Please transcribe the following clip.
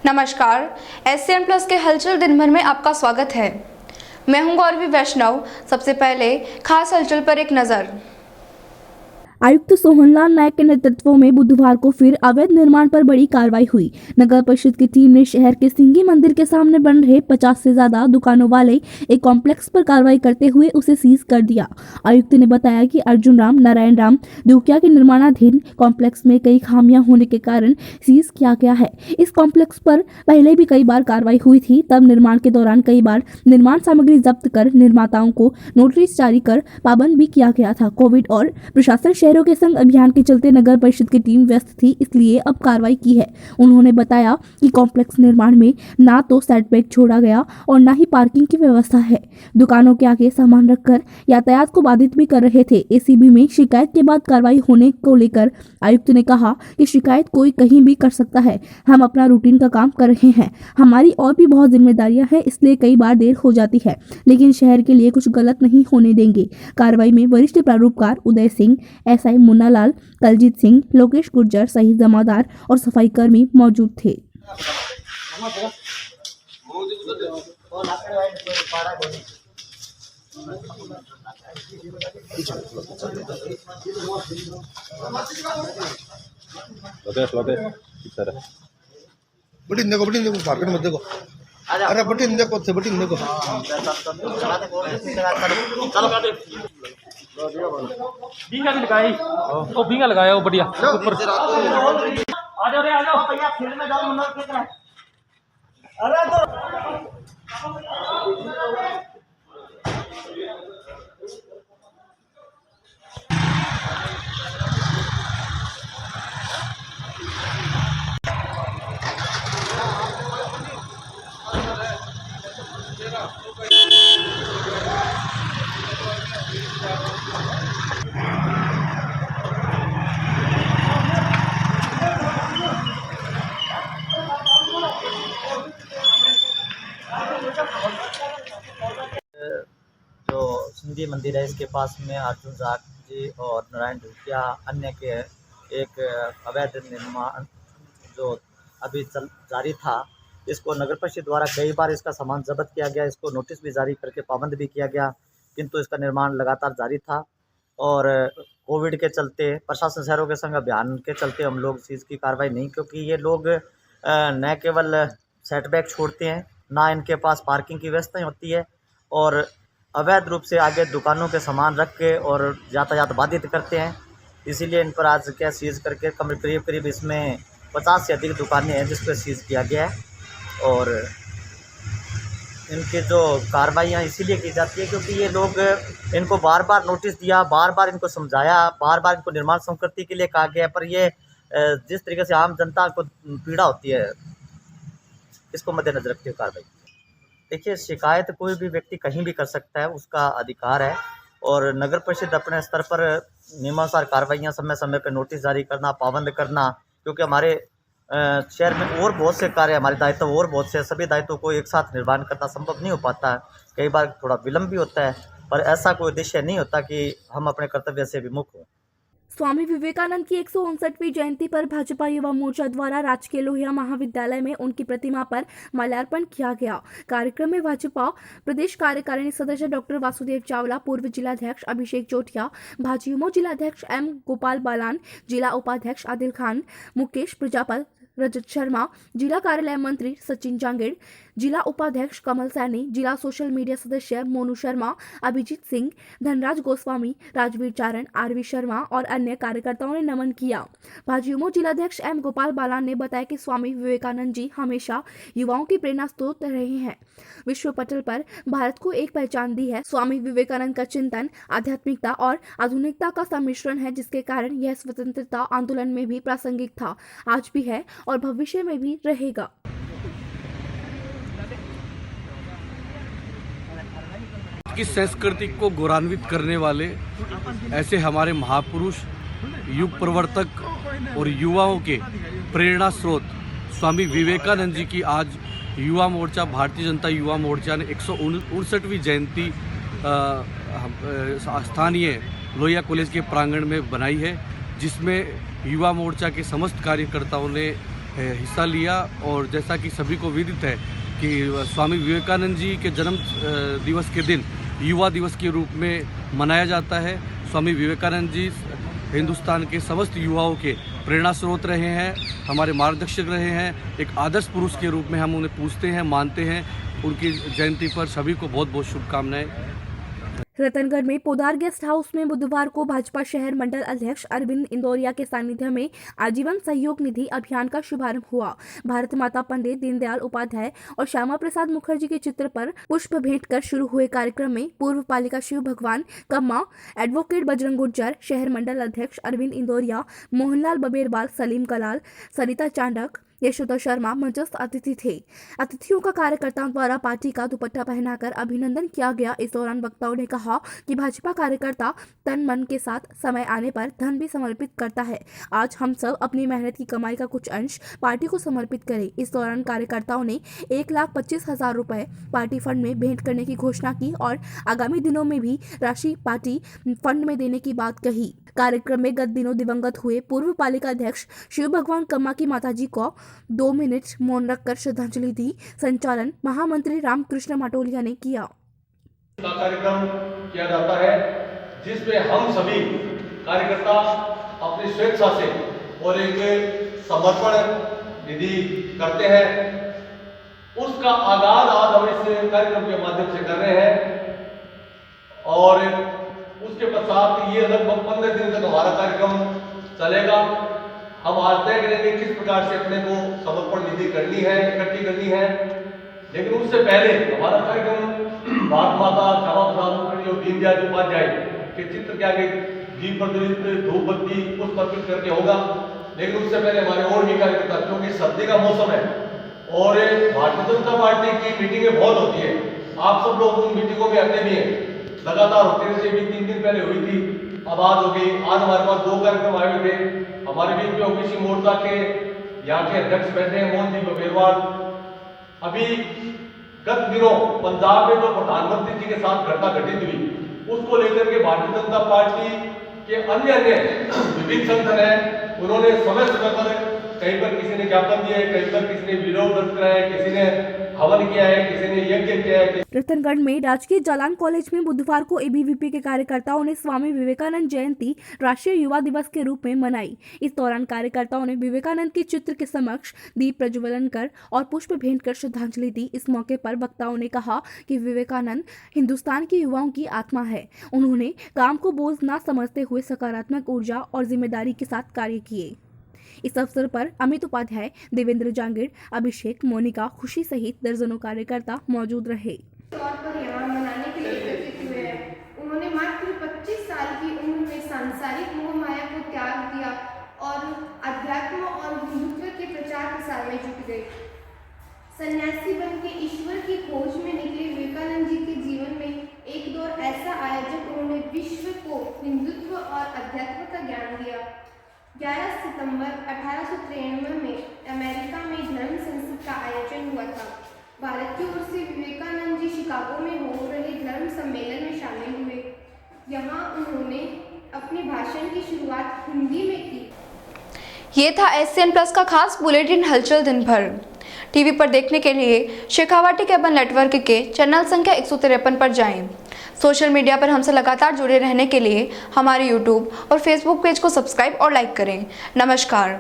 नमस्कार, SCN plus के हलचल दिन भर में आपका स्वागत है। मैं हूं गौरवी वैष्णव। सबसे पहले खास हलचल पर एक नजर। आयुक्त सोहनलाल नायक के नेतृत्व में बुधवार को फिर अवैध निर्माण पर बड़ी कार्रवाई हुई। नगर परिषद की टीम ने शहर के सिंगी मंदिर के सामने बन रहे 50 से ज्यादा दुकानों वाले एक कॉम्प्लेक्स पर कार्रवाई करते हुए उसे सीज कर दिया। आयुक्त ने बताया कि अर्जुन राम नारायण राम दुकिया के निर्माणाधीन कॉम्प्लेक्स में कई खामियां होने के कारण सीज किया गया है। इस कॉम्प्लेक्स पर पहले भी कई बार कार्रवाई हुई थी। तब निर्माण के दौरान कई बार निर्माण सामग्री जब्त कर निर्माताओं को नोटिस जारी कर पाबंद भी किया गया था। कोविड और प्रशासन शहरों के संग अभियान के चलते नगर परिषद की टीम व्यस्त थी, इसलिए अब कार्रवाई की है। उन्होंने बताया कि कॉम्प्लेक्स निर्माण में ना तो सेटबैक छोड़ा गया और ना ही पार्किंग की व्यवस्था है। दुकानों के आगे सामान रखकर यातायात को बाधित भी कर रहे थे। एसीबी में शिकायत के बाद कार्रवाई होने को लेकर आयुक्त ने कहा कि शिकायत कोई कहीं भी कर सकता है। हम अपना रूटीन का काम कर रहे हैं। हमारी और भी बहुत जिम्मेदारियां हैं, इसलिए कई बार देर हो जाती है, लेकिन शहर के लिए कुछ गलत नहीं होने देंगे। कार्रवाई में वरिष्ठ प्रारूपकार उदय सिंह, एसआई मुन्नालाल, कलजीत सिंह, लोकेश गुर्जर सहित जमादार और सफाई कर्मी मौजूद थे। बटिन देखो मार्केट में देखो। अरे बटिन देखो बींगा भी लगाई वो बींगा लगाया वो बढ़िया ऊपर आ जाओ भैया फील्ड में जाओ मुन्ना खेल रहा है। अरे तो जो सिंधी मंदिर है इसके पास में अर्जुन जाट जी और नारायण ढुकिया अन्य के एक अवैध निर्माण जो अभी जारी था, इसको नगर परिषद द्वारा कई बार इसका सामान जब्त किया गया, इसको नोटिस भी जारी करके पाबंद भी किया गया, किंतु इसका निर्माण लगातार जारी था। और कोविड के चलते प्रशासन शहरों के संग अभियान के चलते हम लोग इस की कार्रवाई नहीं, क्योंकि ये लोग न केवल सेटबैक छोड़ते हैं, ना इनके पास पार्किंग की व्यवस्था होती है और अवैध रूप से आगे दुकानों के सामान रख के और यातायात बाधित करते हैं। इसीलिए इन पर आज क्या सीज करके करीब इसमें 50 से अधिक दुकानें हैं जिस पर सीज किया गया है। और इनकी जो कार्रवाइयाँ इसीलिए की जाती है क्योंकि ये लोग इनको बार बार नोटिस दिया, बार बार इनको समझाया, बार बार इनको निर्माण संस्कृति के लिए कहा गया, पर ये जिस तरीके से आम जनता को पीड़ा होती है, इसको मद्देनजर रखते हुए कार्रवाई। देखिए, शिकायत कोई भी व्यक्ति कहीं भी कर सकता है, उसका अधिकार है। और नगर परिषद अपने स्तर पर नियमानुसार कार्रवाइयाँ समय समय पर नोटिस जारी करना, पाबंद करना, क्योंकि हमारे शहर में और बहुत से कार्य, हमारे दायित्व और बहुत से, सभी दायित्वों को एक साथ निर्वहन करना संभव नहीं हो पाता है। कई बार थोड़ा विलम्ब भी होता है, पर ऐसा कोई उद्देश्य नहीं होता कि हम अपने कर्तव्य से विमुख हों। स्वामी विवेकानंद की 159वीं जयंती पर भाजपा युवा मोर्चा द्वारा राजकीय लोहिया महाविद्यालय में उनकी प्रतिमा पर माल्यार्पण किया गया। कार्यक्रम में भाजपा प्रदेश कार्यकारिणी सदस्य डॉक्टर वासुदेव चावला, पूर्व जिलाध्यक्ष अभिषेक चोटिया, भाजयुमो जिलाध्यक्ष एम गोपाल बालान, जिला उपाध्यक्ष आदिल खान, मुकेश प्रजापत, रजत शर्मा, जिला कार्यालय मंत्री सचिन जांगेड़, जिला उपाध्यक्ष कमल सैनी, जिला सोशल मीडिया सदस्य मोनू शर्मा, अभिजीत सिंह, धनराज गोस्वामी, राजवीर चारण, आरवी शर्मा और अन्य कार्यकर्ताओं ने नमन किया। भाजयुमो जिलाध्यक्ष एम गोपाल बालान ने बताया कि स्वामी विवेकानंद जी हमेशा युवाओं की प्रेरणा स्रोत रहे हैं, विश्व पटल पर भारत को एक पहचान दी है। स्वामी विवेकानंद का चिंतन आध्यात्मिकता और आधुनिकता का सम्मिश्रण है, जिसके कारण यह स्वतंत्रता आंदोलन में भी प्रासंगिक था, आज भी है और भविष्य में भी रहेगा। की संस्कृति को गौरवान्वित करने वाले ऐसे हमारे महापुरुष, युग प्रवर्तक और युवाओं के प्रेरणा स्रोत स्वामी विवेकानंद जी की आज युवा मोर्चा, भारतीय जनता युवा मोर्चा ने 159वीं जयंती स्थानीय लोहिया कॉलेज के प्रांगण में बनाई है, जिसमें युवा मोर्चा के समस्त कार्यकर्ताओं ने हिस्सा लिया। और जैसा कि सभी को विदित है कि स्वामी विवेकानंद जी के जन्म दिवस के दिन युवा दिवस के रूप में मनाया जाता है। स्वामी विवेकानंद जी हिंदुस्तान के समस्त युवाओं के प्रेरणा स्रोत रहे हैं, हमारे मार्गदर्शक रहे हैं। एक आदर्श पुरुष के रूप में हम उन्हें पूजते हैं, मानते हैं। उनकी जयंती पर सभी को बहुत बहुत शुभकामनाएं। रतनगढ़ में पोदार गेस्ट हाउस में बुधवार को भाजपा शहर मंडल अध्यक्ष अरविंद इंदौरिया के सानिध्य में आजीवन सहयोग निधि अभियान का शुभारंभ हुआ। भारत माता पंडित दीनदयाल उपाध्याय और श्यामा प्रसाद मुखर्जी के चित्र पर पुष्प भेंट कर शुरू हुए कार्यक्रम में पूर्व पालिका शिव भगवान कम्मा, एडवोकेट बजरंग गुर्जर, शहर मंडल अध्यक्ष अरविंद इंदौरिया, मोहनलाल बबेरवाल, सलीम कलाल, सरिता चांडक, यशोदा शर्मा मंचस्थ अतिथि थे। अतिथियों का कार्यकर्ताओं द्वारा पार्टी का दुपट्टा पहनाकर अभिनंदन किया गया। इस दौरान वक्ताओं ने कहा कि भाजपा कार्यकर्ता तन मन के साथ समय आने पर धन भी समर्पित करता है। आज हम सब अपनी मेहनत की कमाई का कुछ अंश पार्टी को समर्पित करें। इस दौरान कार्यकर्ताओं ने 1,25,000 रुपए पार्टी फंड में भेंट करने की घोषणा की और आगामी दिनों में भी राशि पार्टी फंड में देने की बात कही। कार्यक्रम में गत दिनों दिवंगत हुए पूर्व पालिका अध्यक्ष शिव भगवान कम्मा की माताजी को 2 मिनट मौन रखकर श्रद्धांजलि दी। संचालन महामंत्री रामकृष्ण माटोलिया ने किया। कार्यक्रम किया जाता है जिसमें हम सभी कार्यकर्ता अपनी स्वेच्छा से और एक समर्पण निधि करते हैं। उसका आगाज आज हम इस कार्यक्रम के माध्यम से कर रहे हैं और उसके पश्चात ये लगभग 15 दिन तक हमारा कार्यक्रम चलेगा। हम आज तय करेंगे किस प्रकार से अपने को समर्पण निधि करनी है, इकट्ठी करनी है। लेकिन उससे पहले हमारा कार्यक्रम भारत माता श्यामा प्रसाद मुखर्जी और दीनदयाल उपाध्याय के चित्र के आगे दीप प्रज्वलित, धूप बत्ती, पुष्प अर्पित करके होगा। लेकिन उससे पहले हमारे और भी कार्यकर्ता, क्योंकि सर्दी का मौसम है और भारतीय जनता पार्टी की मीटिंगें बहुत होती है, आप सब लोग उन मीटिंगों में आते भी हैं, लगातार होते रहते। भी 3 दिन पहले हुई थी, अब आज हो गई। आज हमारे पास 2 कार्यक्रम आए हुए थे। हमारे बीच में ओबीसी मोर्चा के यहाँ के अध्यक्ष बैठे हैं मोहन जी बबेरवाल। अभी गत दिनों पंजाब में जो प्रधानमंत्री जी के साथ घटना घटित हुई, उसको लेकर के भारतीय जनता पार्टी के अन्य विभिन्न संगठन है, उन्होंने समय समय पर कहीं पर किसी ने ज्ञापन दिए, कहीं पर किसी ने विरोध दर्ज कराया, किसी ने हवन किया है, किसी ने यज्ञ किया है। रतनगढ़ में राजकीय जालान कॉलेज में बुधवार को एबीवीपी के कार्यकर्ताओं ने स्वामी विवेकानंद जयंती राष्ट्रीय युवा दिवस के रूप में मनाई। इस दौरान कार्यकर्ताओं ने विवेकानंद के चित्र के समक्ष दीप प्रज्वलन कर और पुष्प भेंट कर श्रद्धांजलि दी। इस मौके पर वक्ताओं ने कहा कि विवेकानंद हिंदुस्तान के युवाओं की आत्मा है। उन्होंने काम को बोझ न समझते हुए सकारात्मक ऊर्जा और जिम्मेदारी के साथ कार्य किए। इस अवसर पर अमित उपाध्याय, देवेंद्र जांगिड़, अभिषेक, मोनिका, खुशी सहित दर्जनों कार्यकर्ता मौजूद रहे। तौर पर यहाँ मनाने के लिए एकत्रित हुए हैं। उन्होंने मात्र 25 साल की उम्र में सांसारिक मोह माया को त्याग दिया और अध्यात्म और हिंदुत्व के प्रचार प्रसार में जुट गए। सन्यासी बन के ईश्वर की खोज में निकले विवेकानंद जी के जीवन में एक दौर ऐसा आया जब उन्होंने विश्व को हिंदुत्व और अध्यात्म का ज्ञान दिया। 11 सितंबर 1893 में अमेरिका में धर्म संसद का आयोजन हुआ था। भारत की ओर से विवेकानंद जी शिकागो में हो रहे धर्म सम्मेलन में शामिल हुए। यहाँ उन्होंने अपने भाषण की शुरुआत हिंदी में की। ये था एससीएन प्लस का खास बुलेटिन हलचल दिन भर। टीवी पर देखने के लिए शेखावाटी केबल नेटवर्क के चैनल संख्या 153 पर जाएं। सोशल मीडिया पर हमसे लगातार जुड़े रहने के लिए हमारे यूट्यूब और फेसबुक पेज को सब्सक्राइब और लाइक करें। नमस्कार।